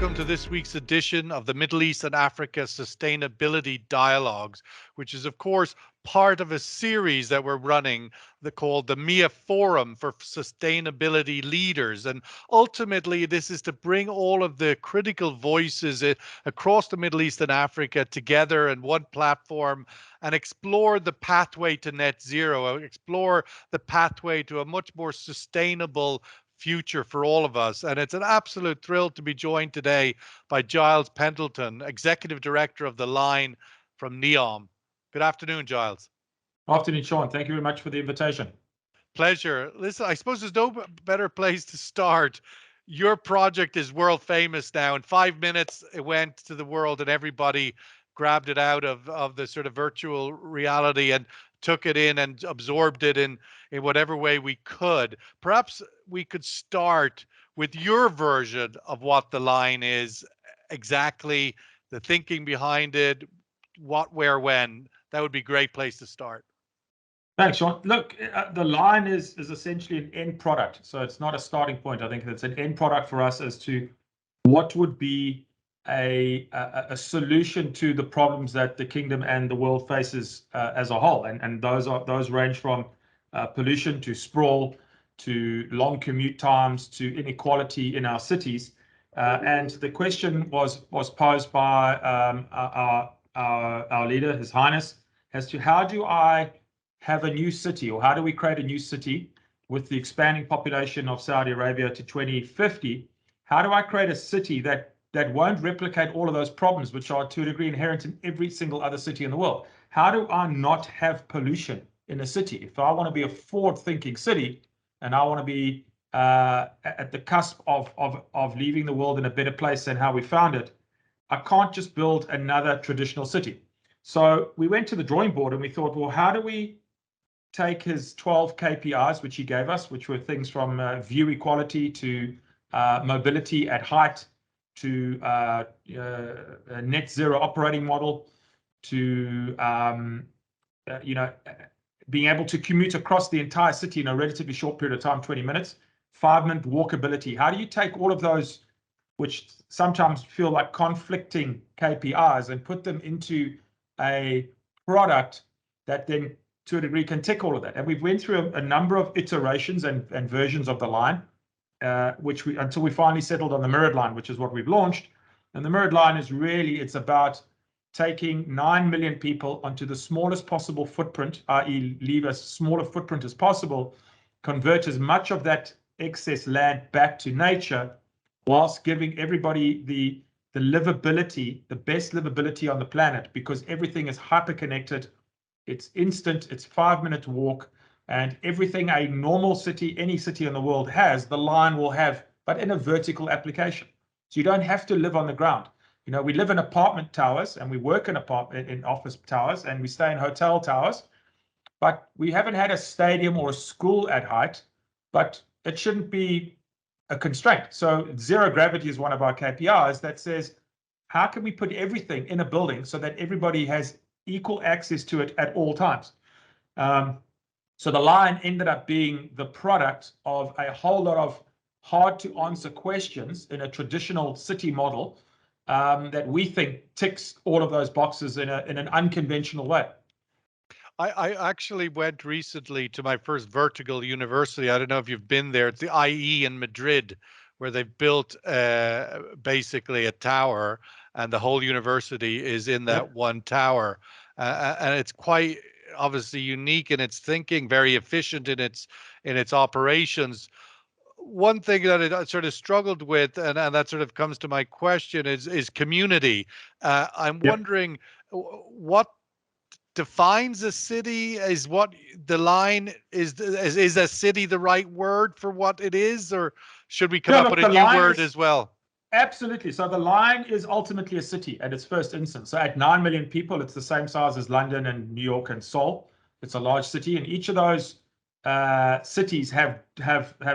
welcome to this week's edition of the Middle East and Africa Sustainability Dialogues, which is, of course, part of a series that we're running called the MIA Forum for Sustainability Leaders. And ultimately, this is to bring all of the critical voices across the Middle East and Africa together in one platform and explore the pathway to net zero, explore the pathway to a much more sustainable future for all of us. And it's an absolute thrill to be joined today by Giles Pendleton, Executive Director of the Line from Neom. Good afternoon, Giles. Afternoon, Sean. Thank you very much for the invitation. Pleasure. Listen, I suppose there's no better place to start. Your project is world famous now. In 5 minutes, it went to the world and everybody grabbed it out of the sort of virtual reality and took it in and absorbed it in whatever way we could. Perhaps we could start with your version of what the line is, exactly the thinking behind it, what, where, when. That would be a great place to start. Thanks, Sean. Look, the line is essentially an end product. So it's not a starting point. I think it's an end product for us as to what would be a solution to the problems that the kingdom and the world faces as a whole. And those range from pollution to sprawl, to long commute times, to inequality in our cities. And the question was posed by our leader, His Highness, as to how do I have a new city, or how do we create a new city with the expanding population of Saudi Arabia to 2050? How do I create a city that won't replicate all of those problems, which are to a degree inherent in every single other city in the world? How do I not have pollution in a city? If I want to be a forward-thinking city and I want to be at the cusp of leaving the world in a better place than how we found it, I can't just build another traditional city. So we went to the drawing board and we thought, well, how do we take his 12 KPIs, which he gave us, which were things from view equality to mobility at height, to a net zero operating model, to being able to commute across the entire city in a relatively short period of time, 20 minutes, 5-minute walkability. How do you take all of those, which sometimes feel like conflicting KPIs, and put them into a product that then to a degree can tick all of that? And we've went through a number of iterations and versions of the line, until we finally settled on the mirrored line, which is what we've launched. And the mirrored line is really, it's about taking 9 million people onto the smallest possible footprint, i.e. leave as smaller footprint as possible, convert as much of that excess land back to nature, whilst giving everybody the livability, the best livability on the planet, because everything is hyper-connected. It's instant, it's 5-minute walk, and everything a normal city, any city in the world has, the line will have, but in a vertical application. So you don't have to live on the ground. You know, we live in apartment towers and we work in office towers and we stay in hotel towers, but we haven't had a stadium or a school at height, but it shouldn't be a constraint. So zero gravity is one of our KPIs that says, how can we put everything in a building so that everybody has equal access to it at all times? So the line ended up being the product of a whole lot of hard to answer questions in a traditional city model that we think ticks all of those boxes in an unconventional way. I actually went recently to my first vertical university. I don't know if you've been there. It's the IE in Madrid, where they've built basically a tower, and the whole university is in that one tower. And it's quite obviously unique in its thinking, very efficient in its operations. One thing that I sort of struggled with, and that sort of comes to my question, is community. I'm wondering what defines a city. Is what the line is a city the right word for what it is, or should we come up with a new word as well? Absolutely. So the line is ultimately a city at its first instance. So at 9 million people, it's the same size as London and New York and Seoul. It's a large city, and each of those cities have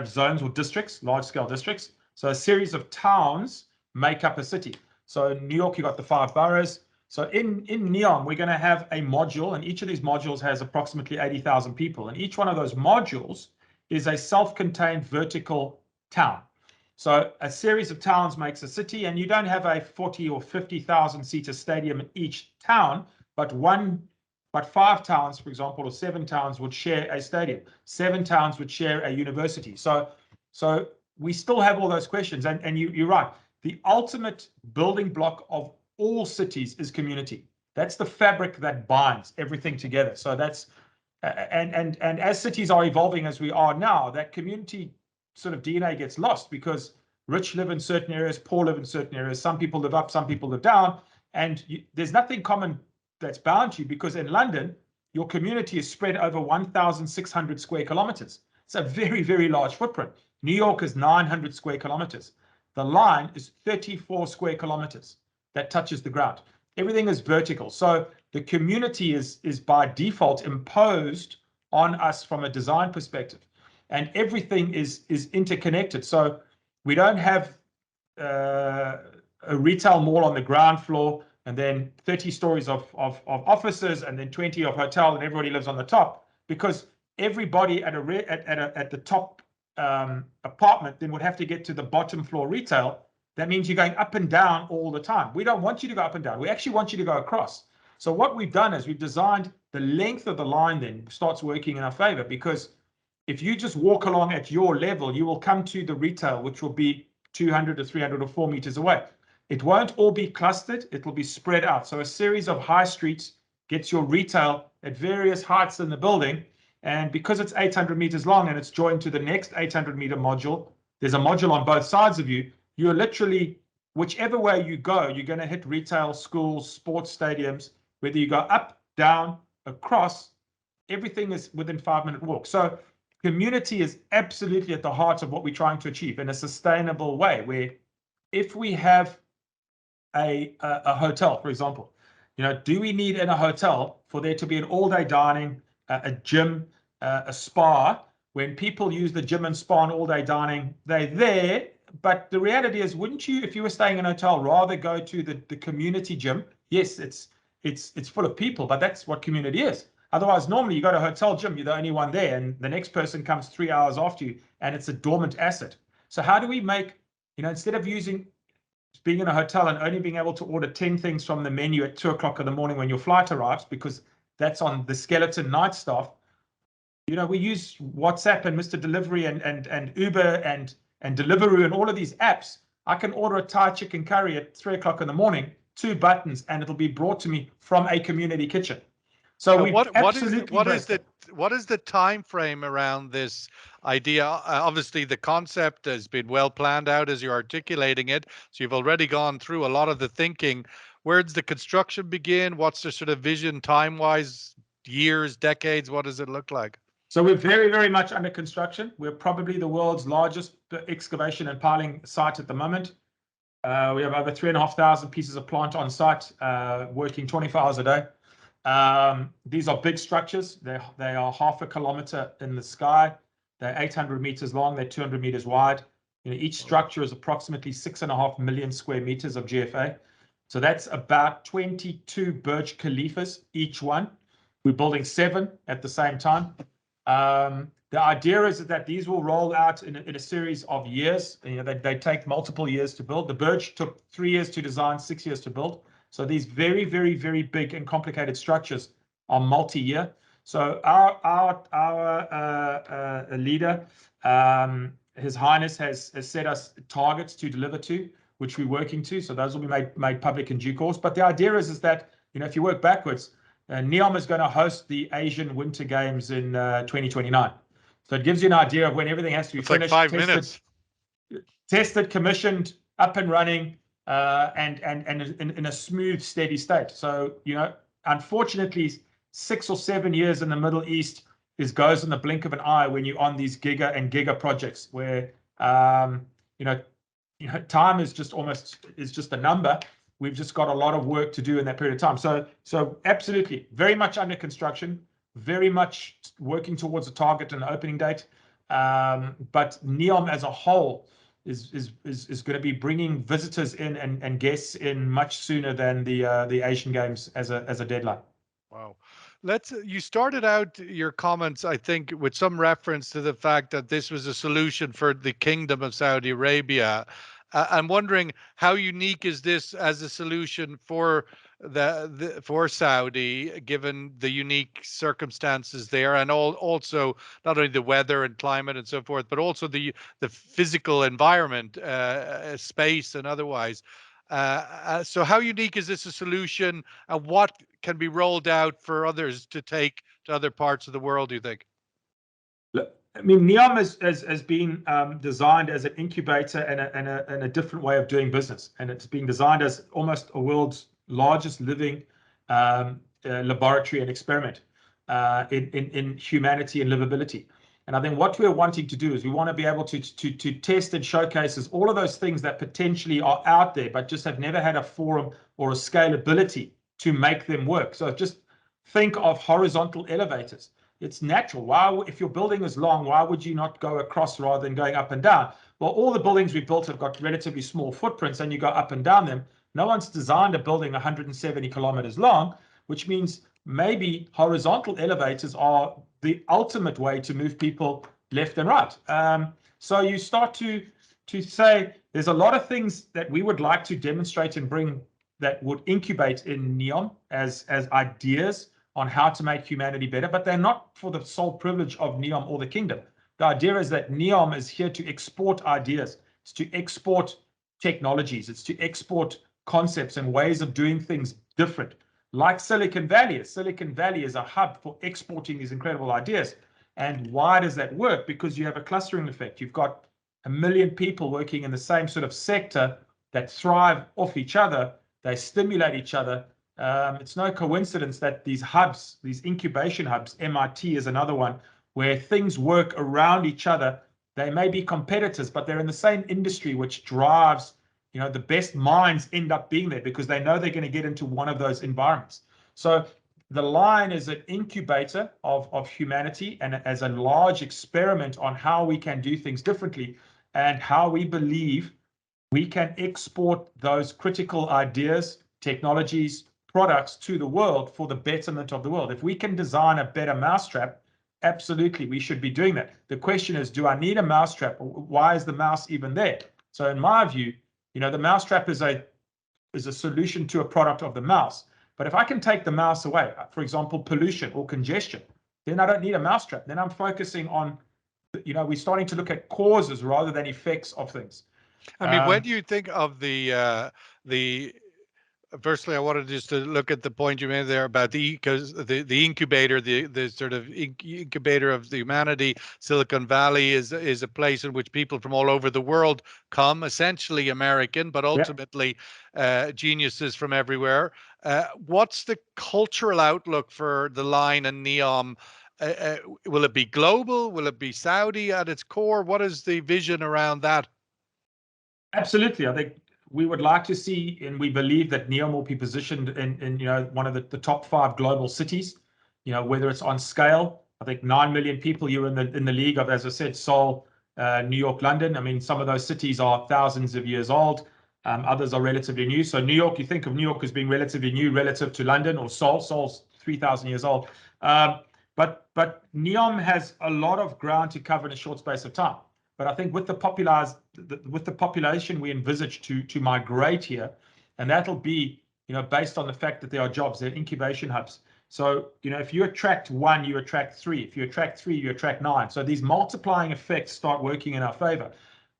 zones or districts, large-scale districts. So a series of towns make up a city. So in New York, you've got the 5 boroughs. So in Neom, we're going to have a module, and each of these modules has approximately 80,000 people. And each one of those modules is a self-contained vertical town. So a series of towns makes a city, and you don't have a 40 or 50,000 seater stadium in each town, but 5 towns, for example, or 7 towns would share a stadium. 7 towns would share a university. So we still have all those questions, and you're right. The ultimate building block of all cities is community. That's the fabric that binds everything together. So that's and as cities are evolving as we are now, that community sort of DNA gets lost because rich live in certain areas, poor live in certain areas. Some people live up, some people live down, and there's nothing common that's bound to you, because in London, your community is spread over 1,600 square kilometers. It's a very, very large footprint. New York is 900 square kilometers. The line is 34 square kilometers that touches the ground. Everything is vertical. So the community is by default imposed on us from a design perspective. And everything is interconnected. So we don't have a retail mall on the ground floor and then 30 stories of offices and then 20 of hotel, and everybody lives on the top, because everybody at the top apartment then would have to get to the bottom floor retail. That means you're going up and down all the time. We don't want you to go up and down. We actually want you to go across. So what we've done is we've designed the length of the line then starts working in our favor, because if you just walk along at your level, you will come to the retail, which will be 200 or 300 or 4 meters away. It won't all be clustered. It will be spread out. So a series of high streets gets your retail at various heights in the building. And because it's 800 meters long and it's joined to the next 800 meter module, there's a module on both sides of you. You're literally, whichever way you go, you're going to hit retail, schools, sports stadiums, whether you go up, down, across, everything is within 5-minute walk. So community is absolutely at the heart of what we're trying to achieve in a sustainable way, where if we have a hotel, for example, do we need in a hotel for there to be an all-day dining, a gym, a spa? When people use the gym and spa and all-day dining, they're there. But the reality is, wouldn't you, if you were staying in a hotel, rather go to the community gym? Yes, it's full of people, but that's what community is. Otherwise, normally you go to a hotel gym, you're the only one there, and the next person comes 3 hours after you, and it's a dormant asset. So how do we make, instead of being in a hotel and only being able to order 10 things from the menu at 2 o'clock in the morning when your flight arrives, because that's on the skeleton night staff, we use WhatsApp and Mr. Delivery and Uber and Deliveroo and all of these apps. I can order a Thai chicken curry at 3 o'clock in the morning, 2 buttons, and it'll be brought to me from a community kitchen. So what is the time frame around this idea? Obviously, the concept has been well planned out as you're articulating it. So you've already gone through a lot of the thinking. Where does the construction begin? What's the sort of vision time-wise? Years, decades? What does it look like? So we're very, very much under construction. We're probably the world's largest excavation and piling site at the moment. We have over 3,500 pieces of plant on site, working 24 hours a day. These are big structures. They are 0.5 kilometer in the sky. They're 800 meters long. They're 200 meters wide. Each structure is approximately 6.5 million square meters of GFA. So that's about 22 Burj Khalifas each one. We're building 7 at the same time. The idea is that these will roll out in a series of years. They take multiple years to build. The Burj took 3 years to design, 6 years to build. So these very, very, very big and complicated structures are multi-year. So our leader, His Highness, has set us targets to deliver to, which we're working to. So those will be made public in due course. But the idea is that, if you work backwards, Neom is going to host the Asian Winter Games in 2029. So it gives you an idea of when everything has to be finished, like 5 minutes. Tested, commissioned, up and running, and in a smooth, steady state. So, unfortunately, 6 or 7 years in the Middle East goes in the blink of an eye when you're on these giga projects where, time is just a number. We've just got a lot of work to do in that period of time. So absolutely, very much under construction, very much working towards a target and an opening date. But Neom as a whole is going to be bringing visitors in and guests in much sooner than the Asian Games as a deadline. Wow. You started out your comments, I think, with some reference to the fact that this was a solution for the Kingdom of Saudi Arabia. I'm wondering how unique is this as a solution for for Saudi, given the unique circumstances there, and also not only the weather and climate and so forth, but also the physical environment, space and otherwise. So how unique is this a solution, and what can be rolled out for others to take to other parts of the world, do you think? Look, I mean, Neom has been designed as an incubator and a different way of doing business. And it's been designed as almost a world's largest living laboratory and experiment in humanity and livability. And I think what we're wanting to do is we want to be able to test and showcase all of those things that potentially are out there, but just have never had a forum or a scalability to make them work. So just think of horizontal elevators. It's natural. Why, if your building is long, why would you not go across rather than going up and down? Well, all the buildings we built have got relatively small footprints, and you go up and down them. No one's designed a building 170 kilometers long, which means maybe horizontal elevators are the ultimate way to move people left and right. So you start to say there's a lot of things that we would like to demonstrate and bring that would incubate in Neom as ideas on how to make humanity better, but they're not for the sole privilege of Neom or the kingdom. The idea is that Neom is here to export ideas, it's to export technologies, it's to export concepts and ways of doing things different. Like Silicon Valley is. Silicon Valley is a hub for exporting these incredible ideas. And why does that work? Because you have a clustering effect. You've got 1 million people working in the same sort of sector that thrive off each other. They stimulate each other. It's no coincidence that these hubs, these incubation hubs, MIT is another one, where things work around each other. They may be competitors, but they're in the same industry, which drives, the best minds end up being there because they know they're going to get into one of those environments. So the line is an incubator of humanity and as a large experiment on how we can do things differently and how we believe we can export those critical ideas, technologies, products to the world for the betterment of the world. If we can design a better mousetrap, absolutely, we should be doing that. The question is, do I need a mousetrap? Why is the mouse even there? So in my view, the mousetrap is a solution to a product of the mouse. But if I can take the mouse away, for example, pollution or congestion, then I don't need a mousetrap. Then I'm focusing on, we're starting to look at causes rather than effects of things. I mean, when do you think of the firstly, I wanted just to look at the point you made there about because the incubator, the sort of incubator of the humanity. Silicon Valley is a place in which people from all over the world come, essentially American, but ultimately geniuses from everywhere. What's the cultural outlook for the line and Neom? Will it be global? Will it be Saudi at its core? What is the vision around that? Absolutely. I think we would like to see, and we believe that Neom will be positioned in one of the top 5 global cities, whether it's on scale. I think 9 million people you're in the league of, as I said, Seoul, New York, London. I mean, some of those cities are thousands of years old. Others are relatively new. So New York, you think of New York as being relatively new relative to London or Seoul. Seoul's 3,000 years old. But Neom has a lot of ground to cover in a short space of time. But I think with the population we envisage to migrate here, and that'll be based on the fact that there are jobs, there are incubation hubs. So if you attract 1, you attract 3. If you attract 3, you attract 9. So these multiplying effects start working in our favor.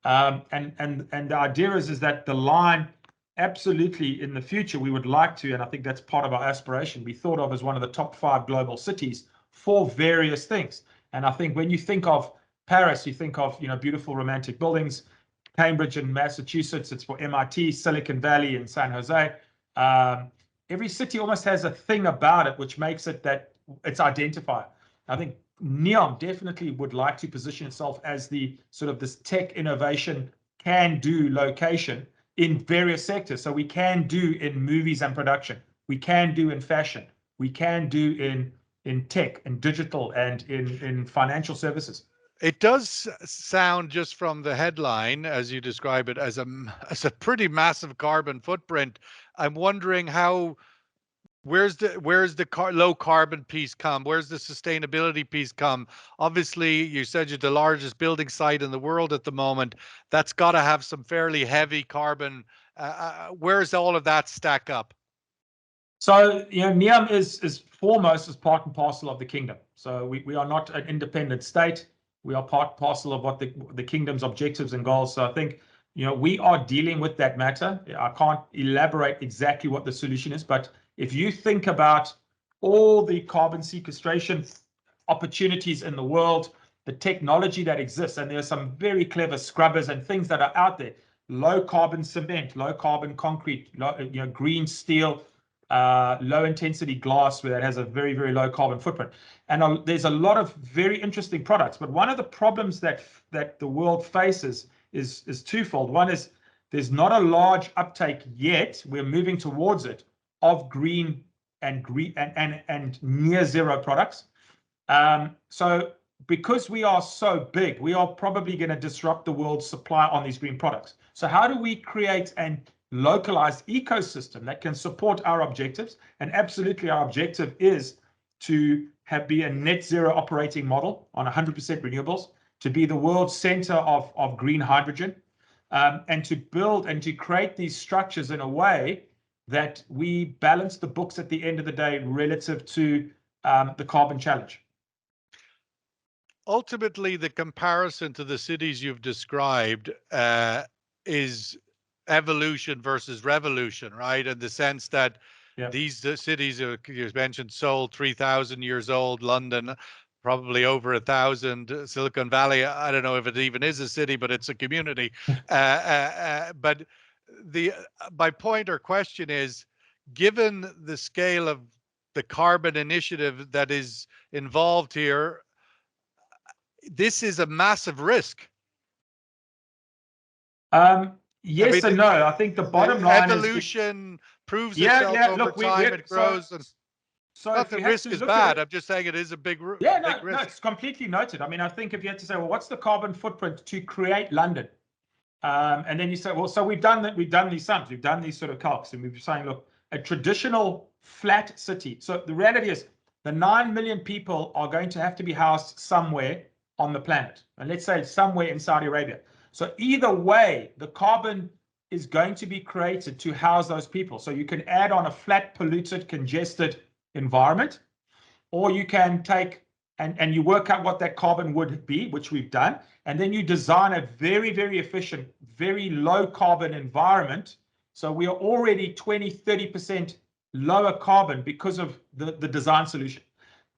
And the idea is that the line, absolutely, in the future we would like to, and I think that's part of our aspiration, be thought of as one of the top 5 global cities for various things. And I think when you think of Paris, you think of beautiful romantic buildings. Cambridge in Massachusetts, it's for MIT. Silicon Valley in San Jose. Every city almost has a thing about it which makes it that it's identifier. I think Neom definitely would like to position itself as the sort of this tech innovation can-do location in various sectors. So we can do in movies and production, we can do in fashion, we can do in tech and digital and in financial services. It does sound, just from the headline, as you describe it, as a pretty massive carbon footprint. I'm wondering how Where's the low carbon piece come? Where's the sustainability piece come? Obviously, you said you're the largest building site in the world at the moment. That's got to have some fairly heavy carbon. Where's all of that stack up? So, Neom is foremost as part and parcel of the kingdom. So we are not an independent state. We are part and parcel of what the kingdom's objectives and goals. So I think, we are dealing with that matter. I can't elaborate exactly what the solution is, but if you think about all the carbon sequestration opportunities in the world, the technology that exists, and there are some very clever scrubbers and things that are out there, low carbon cement, low carbon concrete, green steel, low intensity glass where that has a very, very low carbon footprint. And there's a lot of very interesting products. But one of the problems that the world faces is twofold. One is there's not a large uptake yet. We're moving towards it of green and near zero products. So because we are so big, we are probably going to disrupt the world's supply on these green products. So how do we create an localized ecosystem that can support our objectives? And absolutely, our objective is to be a net zero operating model on 100% renewables, to be the world's center of green hydrogen, and to build and to create these structures in a way that we balance the books at the end of the day relative to the carbon challenge. Ultimately, the comparison to the cities you've described is evolution versus revolution, right? In the sense that these cities you mentioned, Seoul, 3,000 years old, London, probably over 1,000, Silicon Valley, I don't know if it even is a city, but it's a community. But my point or question is, given the scale of the carbon initiative that is involved here, this is a massive risk. Yes and no. I think the bottom line is evolution proves itself over time. It grows. So not that risk is bad. I'm just saying it is a big risk. No, it's completely noted. I mean, I think if you had to say, well, what's the carbon footprint to create London? And then you say, well, so we've done these sums, we've done these sort of calcs, and we're saying, look, a traditional flat city. So the reality is the 9 million people are going to have to be housed somewhere on the planet. And let's say somewhere in Saudi Arabia. So either way, the carbon is going to be created to house those people. So you can add on a flat, polluted, congested environment, or you can take and you work out what that carbon would be, which we've done, and then you design a very, very efficient, very low carbon environment. So we are already 20, 30% lower carbon because of the design solution.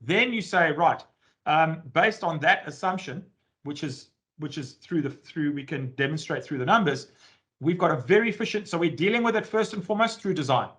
Then you say, right, based on that assumption, which is through we can demonstrate through the numbers, we've got a very efficient. So we're dealing with it first and foremost through design.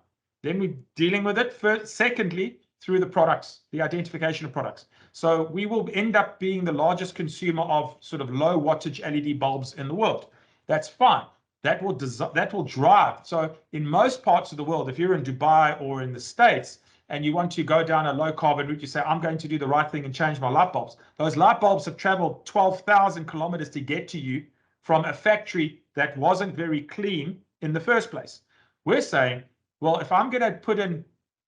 Then we're dealing with it secondly through the products, the identification of products. So we will end up being the largest consumer of sort of low wattage LED bulbs in the world. That's fine. That will drive. So in most parts of the world, if you're in Dubai or in the States and you want to go down a low carbon route, you say, I'm going to do the right thing and change my light bulbs. Those light bulbs have traveled 12,000 kilometers to get to you from a factory that wasn't very clean in the first place. We're saying, well, if I'm going to put in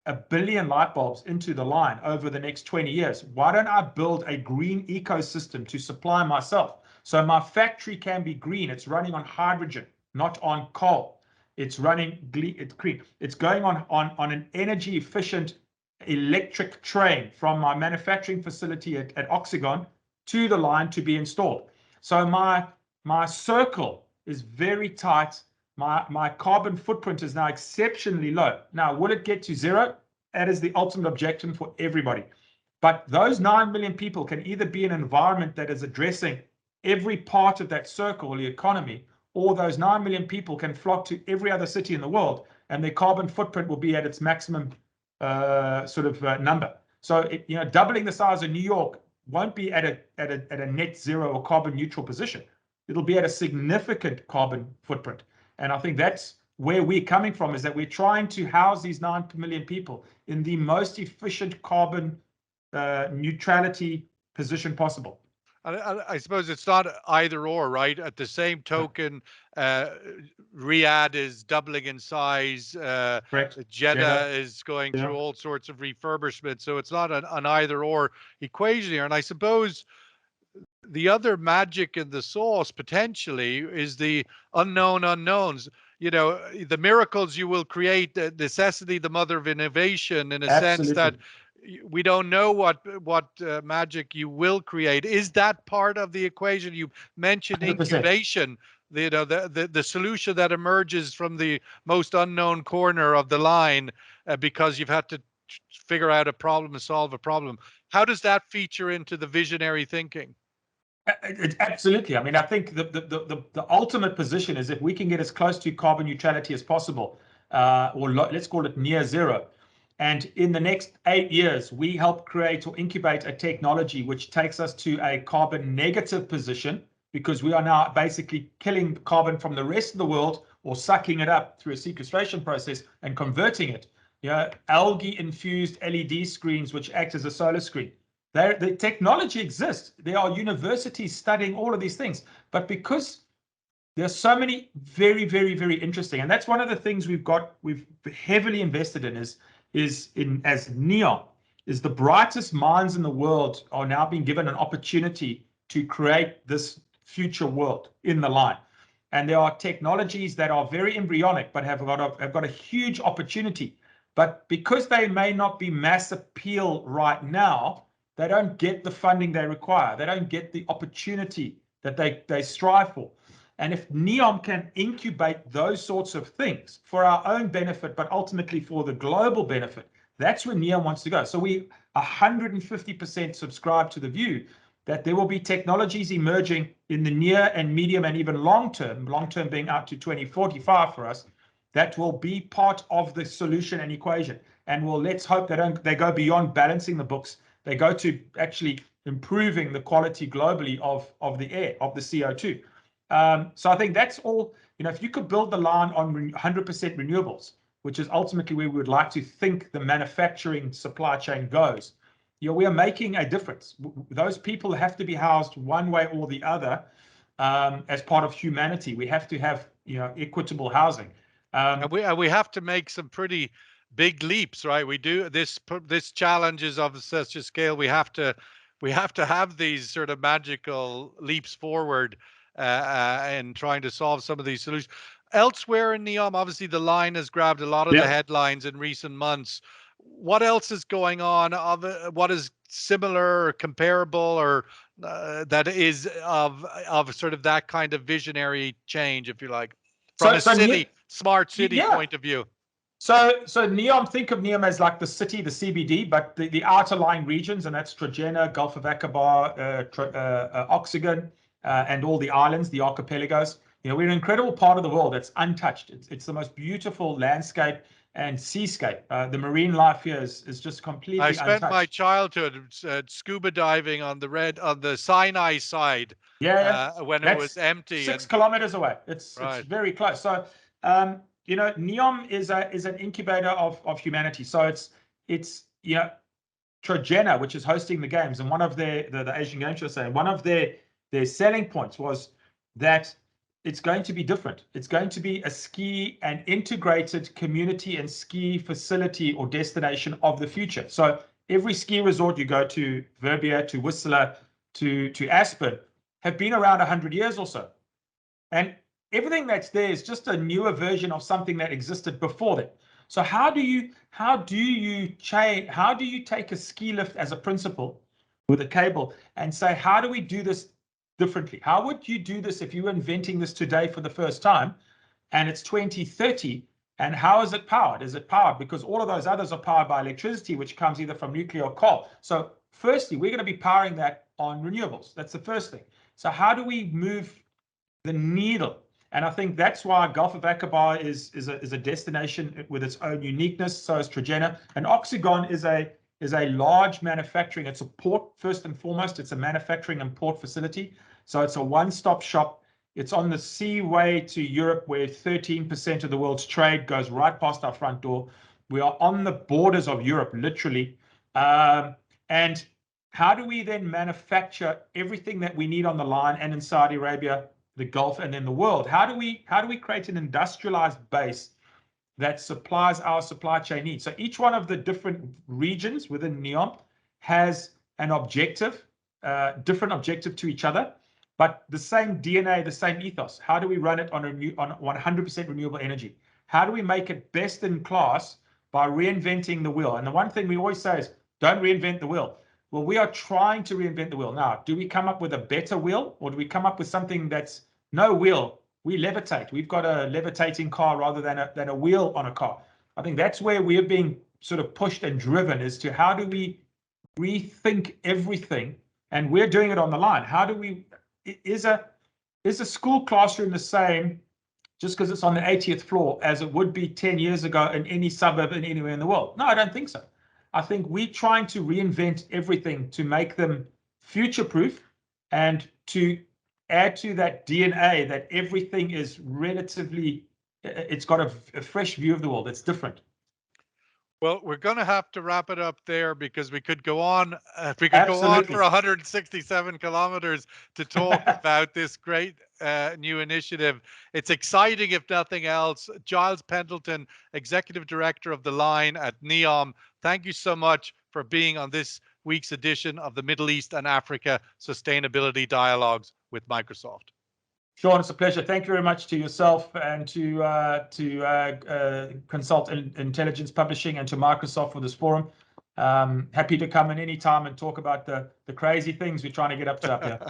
1 billion light bulbs into the line over the next 20 years, why don't I build a green ecosystem to supply myself? So my factory can be green. It's running on hydrogen, not on coal. It's running green. It's going on an energy efficient electric train from my manufacturing facility at Oxygon to the line to be installed. So my circle is very tight. My carbon footprint is now exceptionally low. Now, will it get to zero? That is the ultimate objective for everybody. But those 9 million people can either be in an environment that is addressing every part of that circle, the economy, or those 9 million people can flock to every other city in the world, and their carbon footprint will be at its maximum number. So, doubling the size of New York won't be at a net zero or carbon neutral position. It'll be at a significant carbon footprint. And I think that's where we're coming from, is that we're trying to house these 9 million people in the most efficient carbon neutrality position possible. I suppose it's not either or, right? At the same token, uh, Riyadh is doubling in size. Correct. Jeddah Jeddah. is going Yeah. through all sorts of refurbishment. So it's not an either or equation here. And I suppose the other magic in the sauce potentially is the unknown unknowns. You know, the miracles you will create, the necessity, the mother of innovation, in a sense that Absolutely. we don't know what magic you will create. Is that part of the equation? You mentioned 100%. incubation. You know, the solution that emerges from the most unknown corner of the line, because you've had to figure out a problem and solve a problem. How does that feature into the visionary thinking? Absolutely. I mean, I think the ultimate position is if we can get as close to carbon neutrality as possible, or let's call it near zero. And in the next 8 years, we help create or incubate a technology which takes us to a carbon negative position, because we are now basically killing carbon from the rest of the world or sucking it up through a sequestration process and converting it. Algae infused LED screens, which act as a solar screen. The technology exists. There are universities studying all of these things. But because there's so many very, very, very interesting, and that's one of the things we've heavily invested in is in as Neom, is the brightest minds in the world are now being given an opportunity to create this future world in the line. And there are technologies that are very embryonic but have got a huge opportunity. But because they may not be mass appeal right now, they don't get the funding they require. They don't get the opportunity that they strive for. And if Neom can incubate those sorts of things for our own benefit, but ultimately for the global benefit, that's where Neom wants to go. So we 150% subscribe to the view that there will be technologies emerging in the near and medium and even long term being out to 2045 for us, that will be part of the solution and equation. And let's hope they go beyond balancing the books. They go to actually improving the quality globally of the air, of the CO2. So I think that's all. If you could build the line on 100% renewables, which is ultimately where we would like to think the manufacturing supply chain goes, we are making a difference. Those people have to be housed one way or the other, as part of humanity. We have to have equitable housing. And we have to make some pretty big leaps, right? We do this challenge is of such a scale. We have to have these sort of magical leaps forward, in trying to solve some of these solutions. Elsewhere in Neom, obviously the line has grabbed a lot of the Yeah. headlines in recent months. What else is going on? What is similar or comparable, or that is of sort of that kind of visionary change, if you like, from So a so smart city yeah. point of view? So Neom, think of Neom as like the city, the CBD, but the outer lying regions, and that's Trojena, Gulf of Aqaba, Oxygen, and all the islands, the archipelagos. We're an incredible part of the world that's untouched. It's the most beautiful landscape and seascape. The marine life here is just I completely spent my untouched. childhood scuba diving on the Sinai side, Yeah, yeah. when it was That's empty, 6 kilometers away. It's right. very close. So Neom is an incubator of humanity. So it's Trojena, which is hosting the games, and one of the Asian Games, you're saying, one of their selling points was that it's going to be different. It's going to be a ski and integrated community and ski facility or destination of the future. So every ski resort you go to, Verbier, to Whistler, to Aspen, have been around 100 years or so. And everything that's there is just a newer version of something that existed before that. So how do you take a ski lift as a principle with a cable and say, how do we do this differently? How would you do this if you were inventing this today for the first time and it's 2030? And how is it powered? Is it powered because all of those others are powered by electricity, which comes either from nuclear or coal? So firstly, we're going to be powering that on renewables. That's the first thing. So how do we move the needle? And I think that's why Gulf of Aqaba is a destination with its own uniqueness. So is Trojena. And Oxygon is a large manufacturing. It's a port first and foremost. It's a manufacturing and port facility. So it's a one-stop shop. It's on the seaway to Europe, where 13% of the world's trade goes right past our front door. We are on the borders of Europe, literally. And how do we then manufacture everything that we need on the line and in Saudi Arabia, the Gulf, and then the world? How do we create an industrialized base that supplies our supply chain needs? So each one of the different regions within Neom has an objective, different objective to each other, but the same DNA, the same ethos. How do we run it on 100% renewable energy? How do we make it best in class by reinventing the wheel? And the one thing we always say is, don't reinvent the wheel. Well, we are trying to reinvent the wheel. Now, do we come up with a better wheel, or do we come up with something that's no wheel? We levitate. We've got a levitating car rather than a wheel on a car. I think that's where we're being sort of pushed and driven, as to how do we rethink everything, and we're doing it on the line. How do we, is a school classroom the same just because it's on the 80th floor as it would be 10 years ago in any suburb and anywhere in the world? No, I don't think so. I think we're trying to reinvent everything to make them future-proof and to add to that DNA that everything is relatively, it's got a fresh view of the world. It's different. Well, we're going to have to wrap it up there because we could go on. We could go on Absolutely. for 167 kilometers to talk about this great new initiative. It's exciting, if nothing else. Giles Pendleton, Executive Director of the Line at Neom, thank you so much for being on this week's edition of the Middle East and Africa Sustainability Dialogues with Microsoft. Sean, it's a pleasure. Thank you very much to yourself and to Consult Intelligence Publishing and to Microsoft for this forum. Happy to come in any time and talk about the crazy things we're trying to get up to up here.